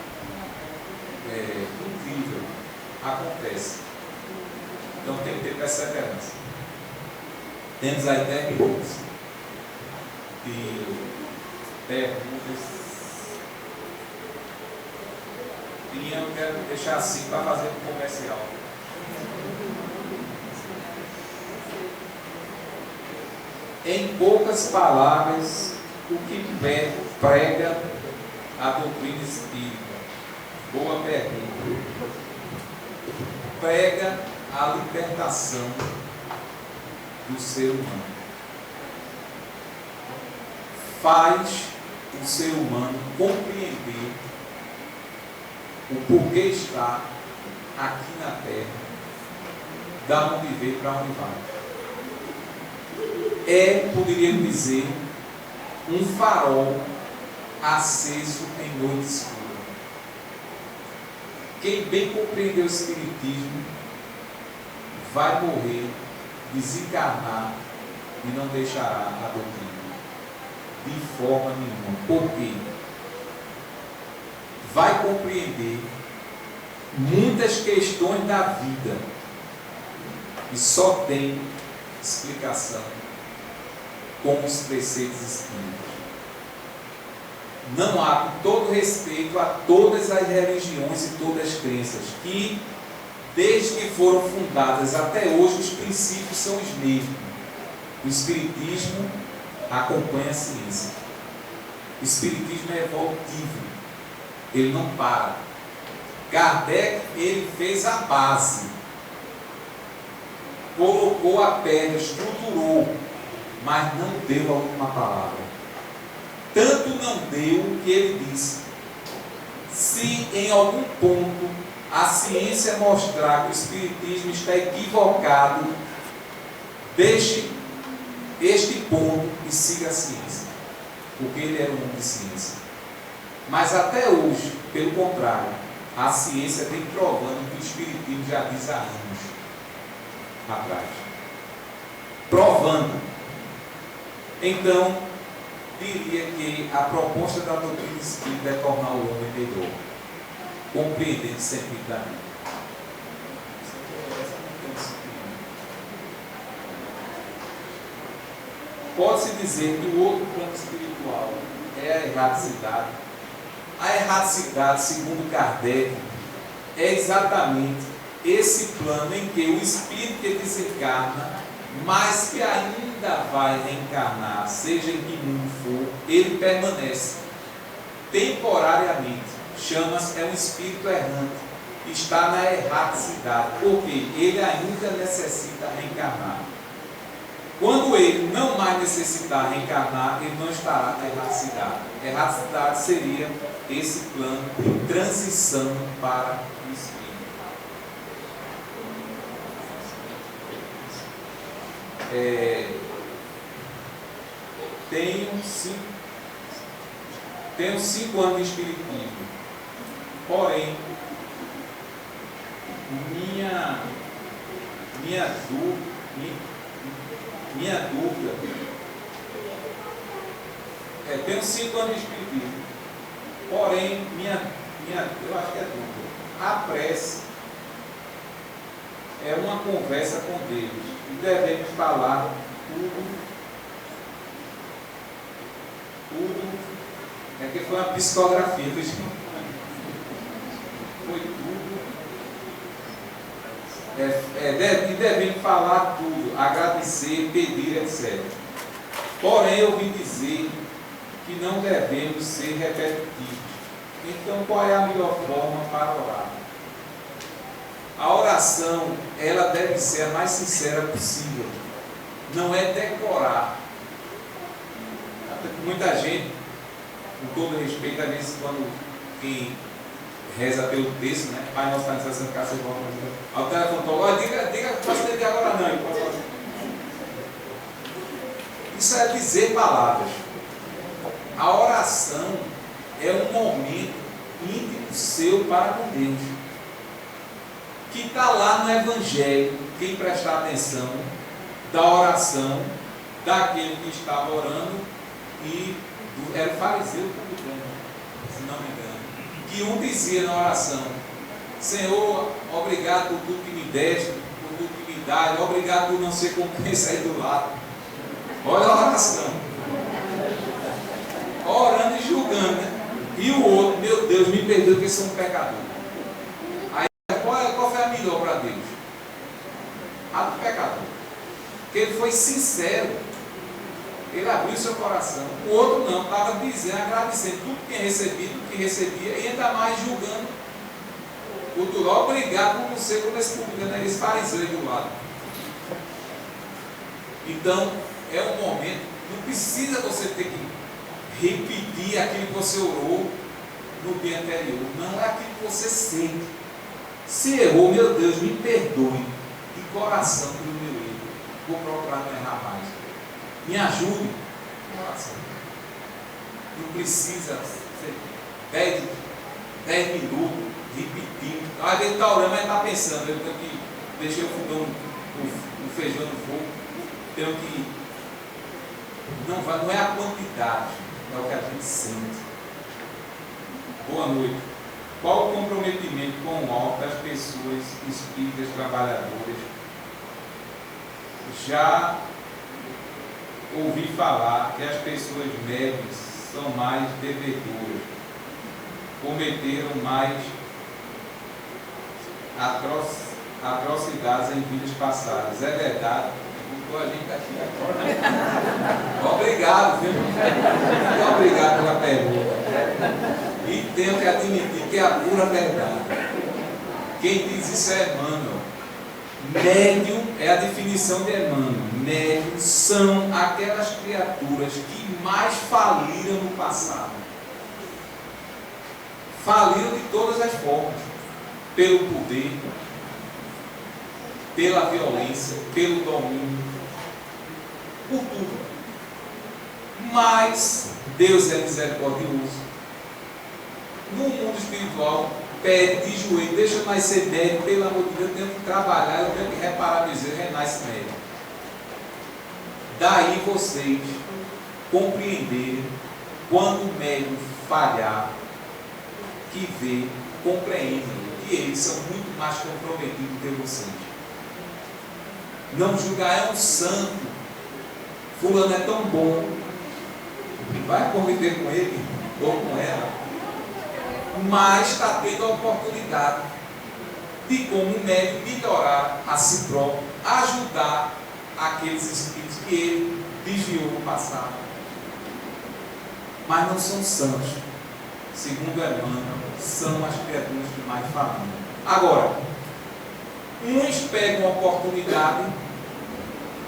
incrível, acontece. Então tem que ter perseverança. Temos aí 10 minutos de perguntas. E eu quero deixar assim para fazer um comercial. Em poucas palavras, o que prega a doutrina espírita? Boa pergunta. Prega a libertação do ser humano. Faz o ser humano compreender o porquê está aqui na Terra, da onde veio para onde vai. Poderíamos dizer, um farol aceso em noite escura. Quem bem compreendeu o Espiritismo vai morrer, desencarnar e não deixará a doutrina de forma nenhuma. Por quê? Vai compreender muitas questões da vida e só tem explicação com os preceitos espíritas. Não há, com todo respeito a todas as religiões e todas as crenças, que desde que foram fundadas até hoje os princípios são os mesmos. O Espiritismo acompanha a ciência. O Espiritismo é evolutivo. Ele não para. Kardec, ele fez a base, colocou a pedra, estruturou, mas não deu a última palavra. Tanto não deu que ele disse: se em algum ponto a ciência mostrar que o Espiritismo está equivocado, deixe este ponto e siga a ciência, porque ele era um homem de ciência. Mas até hoje, pelo contrário, a ciência vem provando que o Espiritismo já diz há anos atrás. Provando. Então, diria que a proposta da doutrina espírita é tornar o homem melhor, compreendendo sempre da vida. Pode-se dizer que o outro plano espiritual é a erraticidade. A erraticidade, segundo Kardec, é exatamente esse plano em que o espírito que desencarna, mas que ainda vai reencarnar, seja em que mundo for, ele permanece temporariamente. Chama-se, é um espírito errante, está na erraticidade, porque ele ainda necessita reencarnar. Quando ele não mais necessitar reencarnar, ele não estará na erraticidade. Erraticidade seria esse plano de transição para o espírito. Tenho 5 anos de espiritismo, porém minha, minha dúvida tenho 5 anos de espiritismo, porém, eu acho que é dúvida. A prece é uma conversa com Deus e devemos falar tudo, é que foi uma psicografia do Espírito. Foi tudo. E devemos falar tudo, agradecer, pedir, etc. Porém, eu vim dizer que não devemos ser repetitivos. Então, qual é a melhor forma para orar? A oração, ela deve ser a mais sincera possível. Não é decorar. Muita gente, com todo respeito, às vezes quando quem reza pelo texto, né? Pai nosso está em Santa Casa, você volta ao telefone, olha, diga que posso ter agora não. Isso é dizer palavras. A oração é um momento íntimo seu para com Deus, que está lá no Evangelho. Quem prestar atenção da oração daquele que estava orando, e era o fariseu publicano, se não me engano, que um dizia na oração: Senhor, obrigado por tudo que me deste, por tudo que me dá, obrigado por não ser como quem sair do lado. Olha a oração, orando e julgando, né? E o outro: meu Deus, me perdoe porque sou um pecador. Aí qual foi a melhor para Deus? A do pecador, porque ele foi sincero. Ele abriu seu coração. O outro não, estava dizendo, agradecendo tudo que tinha recebido, tudo que recebia, e ainda mais julgando o outro. Obrigado por não ser como esse publicano, esse fariseu aí do lado. Então, é um momento, não precisa você ter que repetir aquilo que você orou no dia anterior. Não, é aquilo que você sente. Se errou, meu Deus, me perdoe. De coração pelo meu erro. Vou procurar não errar mais. Me ajude. Não precisa ser 10 minutos repetindo. Às vezes está orando, mas está pensando: eu tenho que deixar o feijão no fogo, tenho que. Não é a quantidade, é o que a gente sente. Boa noite. Qual o comprometimento com o alto das pessoas espíritas trabalhadoras? Já ouvi falar que as pessoas médias são mais devedoras, cometeram mais atrocidades em vidas passadas. É verdade? A gente aqui agora. Obrigado, viu? Muito obrigado pela pergunta. E tenho que admitir que é a pura verdade. Quem diz isso é Emmanuel. Médium é a definição de Emmanuel. Médium são aquelas criaturas que mais faliram no passado. Faliram de todas as formas. Pelo poder, pela violência, pelo domínio, por tudo. Mas Deus é misericordioso. No mundo espiritual, pede de joelho: deixa eu nascer médico, pelo amor de Deus, eu tenho que trabalhar, eu tenho que reparar meus erros, renasce médico. Daí vocês compreenderem, quando o médium falhar, que vê, compreendem que eles são muito mais comprometidos que vocês. Não julgar: é um santo, fulano é tão bom, vai conviver com ele ou com ela, mas está tendo a oportunidade de, como médium, melhorar a si próprio, ajudar aqueles espíritos que ele desviou no passado. Mas não são santos. Segundo Emmanuel, são as criaturas que mais falam. Agora, uns pegam a oportunidade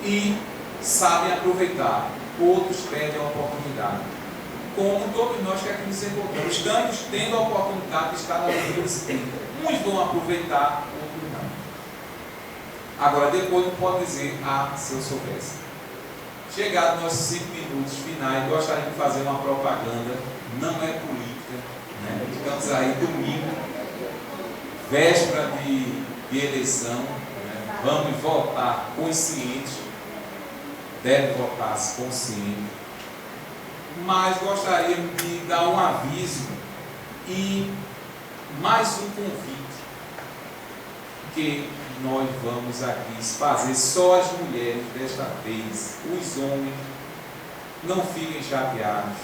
e sabem aproveitar, outros perdem a oportunidade. Como todos nós que aqui nos encontramos, estamos tendo a oportunidade de estar na vida espírita. Uns vão aproveitar, outros não. Agora, depois não pode dizer: ah, se eu soubesse. Chegados nossos 5 minutos finais, gostaria de fazer uma propaganda. Não é política, né? Estamos aí domingo, véspera de de eleição, né? Vamos votar conscientes, deve votar-se consciente, mas gostaria de dar um aviso e mais um convite que nós vamos aqui fazer só as mulheres desta vez. Os homens não fiquem chateados,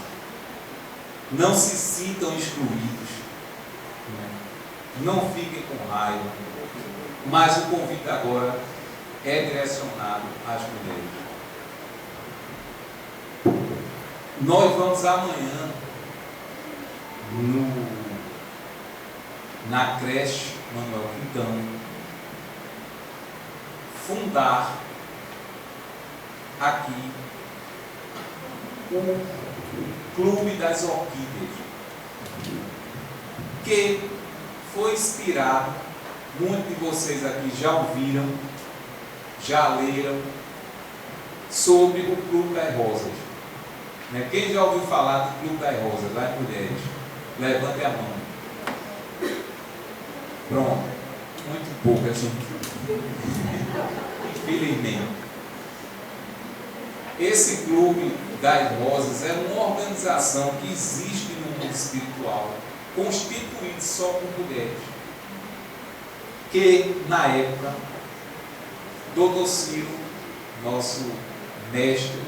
não se sintam excluídos, né? Não fiquem com raiva, mas o convite agora é direcionado às mulheres. Nós vamos amanhã na creche Manuel Quintão fundar aqui o Clube das Orquídeas, que foi inspirado, muitos de vocês aqui já ouviram, já leram sobre o Clube das Rosas, né? Quem já ouviu falar do Clube das Rosas, lá em Mulheres? Levante a mão. Pronto, muito pouca gente. Infelizmente. Esse Clube das Rosas é uma organização que existe no mundo espiritual, constituído só por mulheres, que na época Dr. Ciro, nosso mestre,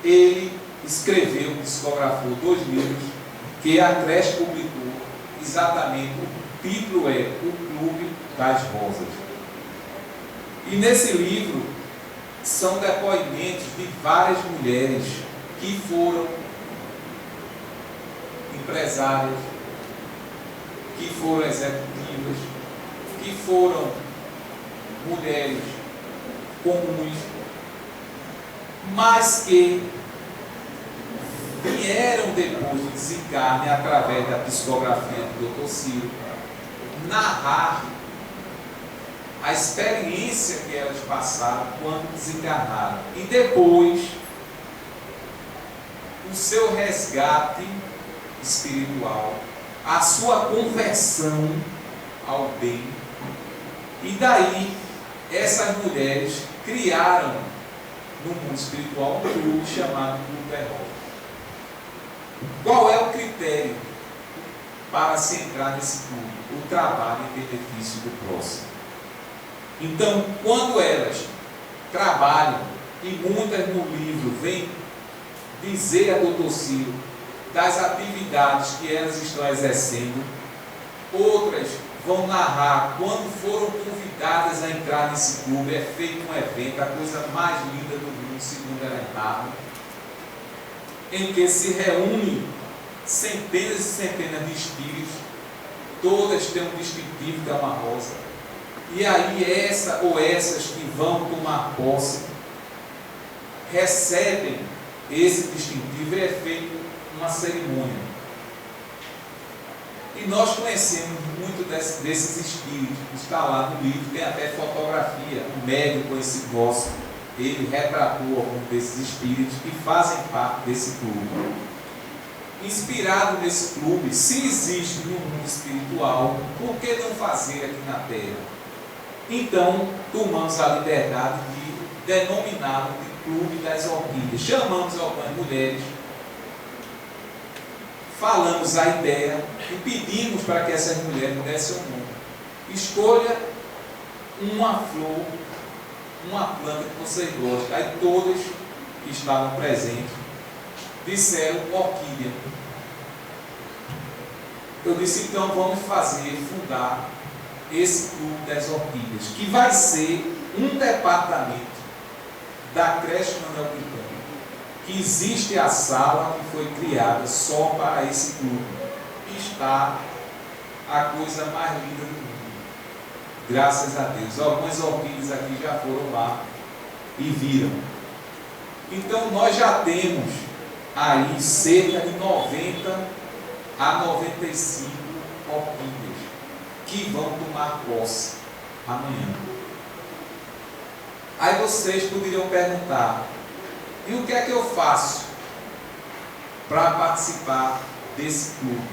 ele escreveu, psicografou 2 livros que a creche publicou. Exatamente, o título é O Clube das Rosas. E nesse livro são depoimentos de várias mulheres que foram empresárias, que foram executivas, que foram mulheres comuns, mas que vieram depois do desencarne, através da psicografia do Dr. Ciro, narrar a experiência que elas passaram quando desencarnaram. E depois, o seu resgate espiritual, a sua conversão ao bem. E daí, essas mulheres criaram no mundo espiritual um clube chamado Clube das Rosas. Qual é o critério para se entrar nesse clube? O trabalho em benefício do próximo. Então, quando elas trabalham, e muitas no livro vêm dizer a Dr. Ciro das atividades que elas estão exercendo, outras vão narrar quando foram convidadas a entrar nesse clube, é feito um evento, a coisa mais linda do mundo, segundo elas narram, em que se reúnem centenas e centenas de espíritos, todas têm um distintivo que é uma rosa, e aí essa ou essas que vão tomar posse recebem esse distintivo e é feito uma cerimônia. E nós conhecemos muito desses espíritos, está lá no livro, tem até fotografia, um médico esse nosso, ele retratou alguns desses espíritos que fazem parte desse clube. Inspirado nesse clube, se existe no mundo espiritual, por que não fazer aqui na Terra? Então, tomamos a liberdade de denominá-lo de Clube das Orquídeas. Chamamos algumas mulheres, falamos a ideia e pedimos para que essas mulheres dessem um nome. Escolha uma flor, uma planta que vocês gostam. Aí todas que estavam presentes disseram orquídea. Eu disse, então vamos fundar esse Clube das Orquídeas, que vai ser um departamento da creche Manuel Quintão, que existe a sala que foi criada só para esse clube, e está a coisa mais linda do mundo, graças a Deus. Algumas orquídeas aqui já foram lá e viram. Então nós já temos aí cerca de 90 a 95 orquídeas que vão tomar posse amanhã. Aí vocês poderiam perguntar, e o que é que eu faço para participar desse clube?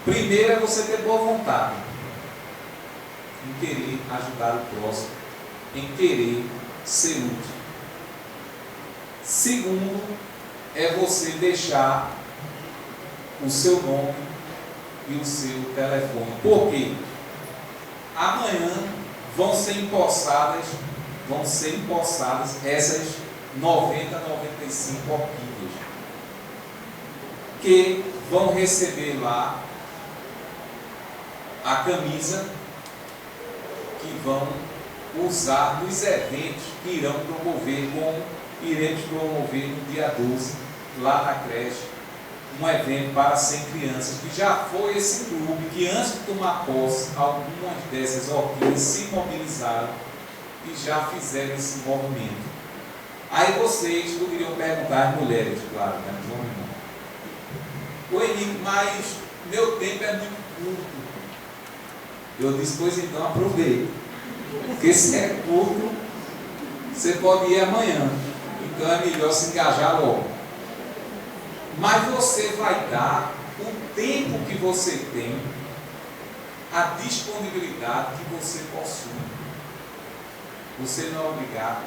Primeiro é você ter boa vontade. em querer ajudar o próximo, em querer ser útil. Segundo, é você deixar o seu nome e o seu telefone. Por quê? Amanhã vão ser empossadas essas 90, 95 orquídeas, que vão receber lá a camisa que vão usar nos eventos que iremos promover no dia 12, lá na creche, um evento para 100 crianças, que já foi esse clube que, antes de tomar posse, algumas dessas orquídeas se mobilizaram e já fizeram esse movimento. Aí vocês poderiam perguntar, as mulheres, claro, né? Não. Oi, Henrique, mas meu tempo é muito curto. Eu disse, pois então aproveite, porque se é curto, você pode ir amanhã, então é melhor se engajar logo. Mas você vai dar o tempo que você tem, a disponibilidade que você possui. Você não é obrigado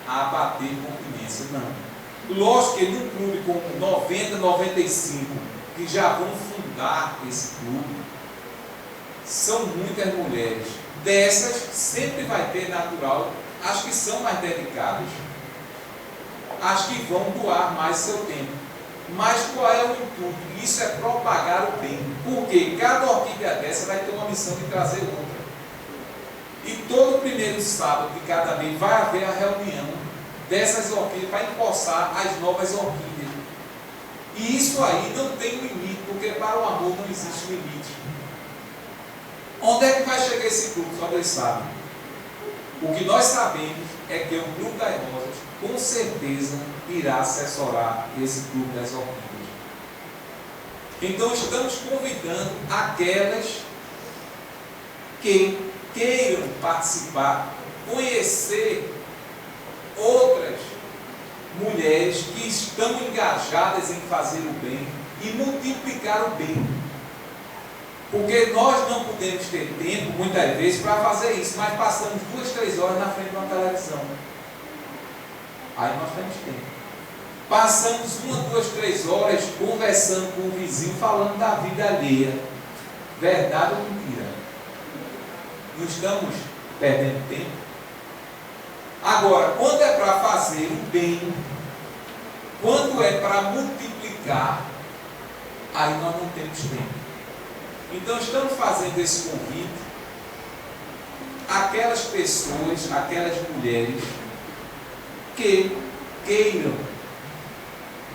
a bater continência, não. Lógico que num clube com 90, 95, que já vão fundar esse clube, são muitas mulheres. Dessas, sempre vai ter natural as que são mais dedicadas, as que vão doar mais seu tempo. Mas qual é o intuito? Isso é propagar o bem. Porque cada orquídea dessa vai ter uma missão de trazer outra. E todo primeiro sábado de cada mês vai haver a reunião dessas orquídeas para empossar as novas orquídeas. E isso aí não tem limite, porque para o amor não existe limite. Onde é que vai chegar esse clube? Só Deus sabe. O que nós sabemos é que o Clube das Rosas, com certeza, irá assessorar esse Clube das Orquídeas. Então, estamos convidando aquelas que queiram participar, conhecer outras mulheres que estão engajadas em fazer o bem e multiplicar o bem. Porque nós não podemos ter tempo, muitas vezes, para fazer isso, mas passamos 2, 3 horas na frente de uma televisão. Aí nós temos tempo. Passamos 1, 2, 3 horas conversando com o vizinho, falando da vida alheia. Verdade ou mentira? Não estamos perdendo tempo? Agora, quando é para fazer o bem, quando é para multiplicar, aí nós não temos tempo. Então, estamos fazendo esse convite àquelas pessoas, àquelas mulheres que queiram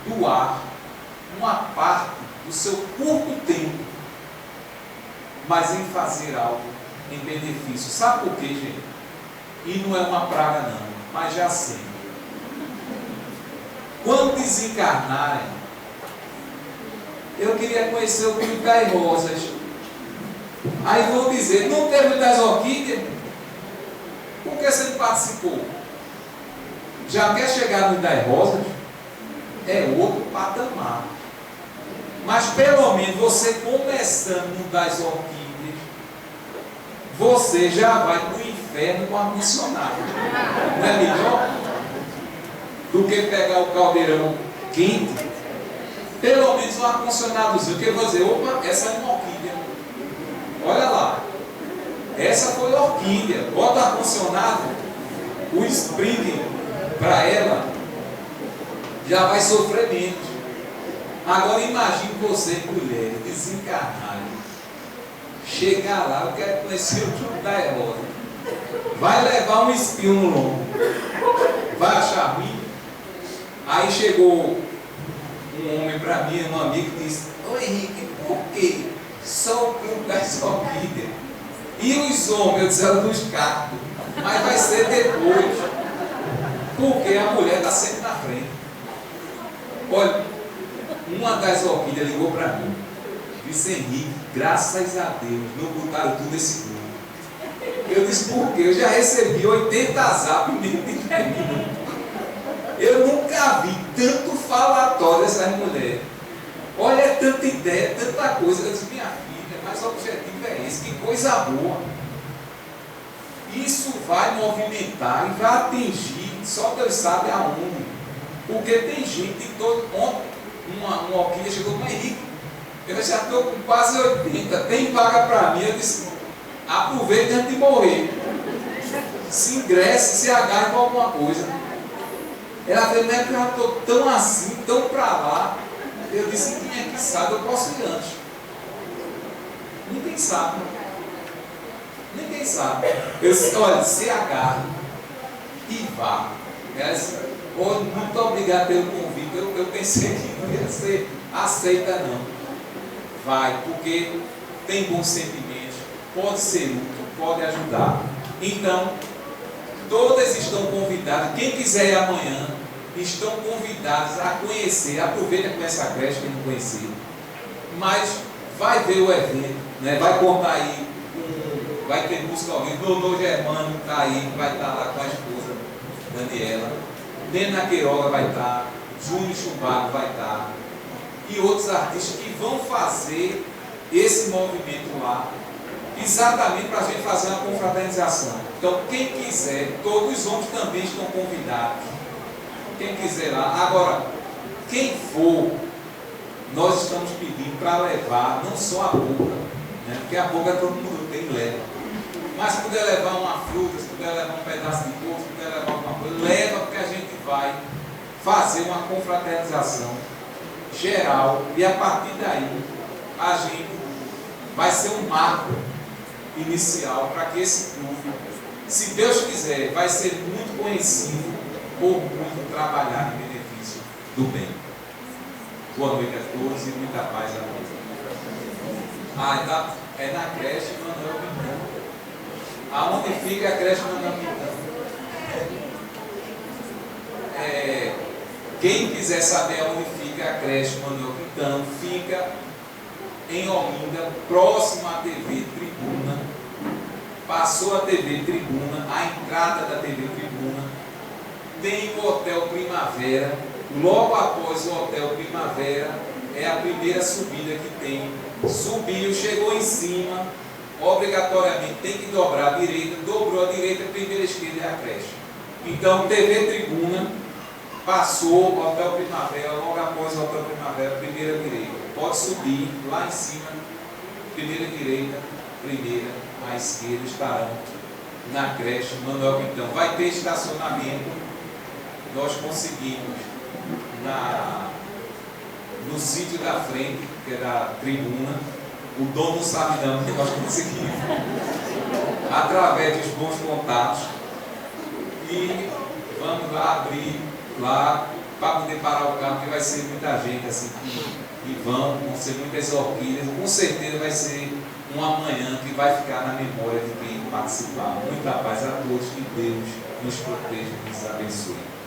doar uma parte do seu curto tempo, mas em fazer algo em benefício. Sabe por quê, gente? E não é uma praga não, mas já sei. Quando desencarnarem, eu queria conhecer o Clube das Rosas. Aí vão dizer, não teve das orquídeas? Por que você não participou? Já quer chegar no das rosas? É outro patamar. Mas pelo menos você começando no das orquídeas, você já vai para o inferno com ar-condicionado. Não é melhor do que pegar o caldeirão quente? Pelo menos um ar-condicionadozinho, que eu vou dizer, opa, essa é uma orquídea. Olha lá, essa foi a orquídea. Bota ar-condicionado, o spring para ela já vai sofrer menos. Agora imagine você, mulher, desencarnada, chegar lá, eu quero conhecer o Clube das Rosas. Vai levar um espinho no lombo, vai achar ruim. Aí chegou um homem para mim, um amigo, e disse: ô Henrique, por quê? Só o Clube das Orquídeas. E os homens, eu disse, dos cactos. Mas vai ser depois. Porque a mulher está sempre na frente. Olha, uma das orquídeas ligou para mim. Disse: Henrique, graças a Deus, não botaram tudo esse grupo. Eu disse: por quê? Eu já recebi 80 zap em menos de 10 minutos. Eu nunca vi tanto falatório dessas mulheres. Olha, é tanta ideia, tanta coisa. Eu disse: minha filha, mas o objetivo é esse, que coisa boa. Isso vai movimentar e vai atingir, só Deus sabe aonde. Porque tem gente de todo. Ontem, uma alquinha chegou com Henrique. Eu já estou com quase 80, tem vaga para mim. Eu disse: aproveite antes de morrer. Se ingresse, se agarre com alguma coisa. Ela falou: não é que eu já estou tão assim, tão para lá. Eu disse: quem é que sabe? Eu posso ir antes. Ninguém sabe. Ninguém sabe. Eu disse: olha, se agarre e vá. Ela disse: oh, muito obrigado pelo convite. Eu pensei que não ia ser aceita, não. Vai, porque tem bons sentimentos, pode ser útil, pode ajudar. Então, todas estão convidadas. Quem quiser ir amanhã, estão convidados a conhecer. Aproveita com essa creche, quem não conhecer. Mas vai ver o evento, né? Vai contar aí, vai ter música ao vivo. Dodô Germano está aí, vai estar lá com a esposa Daniela. Nena Queiroga vai estar, Júnior Chumbago vai estar. E outros artistas que vão fazer esse movimento lá, exatamente para a gente fazer uma confraternização. Então, quem quiser, todos os homens também estão convidados. Quem quiser lá. Agora, quem for, nós estamos pedindo para levar não só a boca, né? Porque a boca todo mundo tem, leva. Mas se puder levar uma fruta, se puder levar um pedaço de coco, se puder levar alguma coisa, leva, porque a gente vai fazer uma confraternização geral e a partir daí a gente vai ser um marco inicial para que esse clube, se Deus quiser, vai ser muito conhecido por muito trabalhar em benefício do bem. Boa noite a todos e muita paz a todos. É na creche Manuel Quintana. Aonde fica a creche Manuel Quintana? Quem quiser saber onde fica a creche Manuel Quintana, fica em Olinda, próximo à TV Tribuna. Passou a TV Tribuna, a entrada da TV Tribuna, tem o Hotel Primavera. Logo após o Hotel Primavera, é a primeira subida que tem. Subiu, chegou em cima, obrigatoriamente tem que dobrar a direita, dobrou a direita, a primeira esquerda é a creche. Então, TV Tribuna, passou o Hotel Primavera, logo após o Hotel Primavera, primeira direita. Pode subir lá em cima, primeira direita, primeira à esquerda, estarão na creche Manuel Quintana. Vai ter estacionamento, nós conseguimos no sítio da frente, que é da tribuna. O dono não sabe não, porque nós conseguimos através dos bons contatos. E vamos lá abrir lá para poder parar o carro, porque vai ser muita gente assim que vão ser muitas orquídeas. Com certeza vai ser uma manhã que vai ficar na memória de quem participar. Muita paz a todos, que Deus nos proteja e nos abençoe.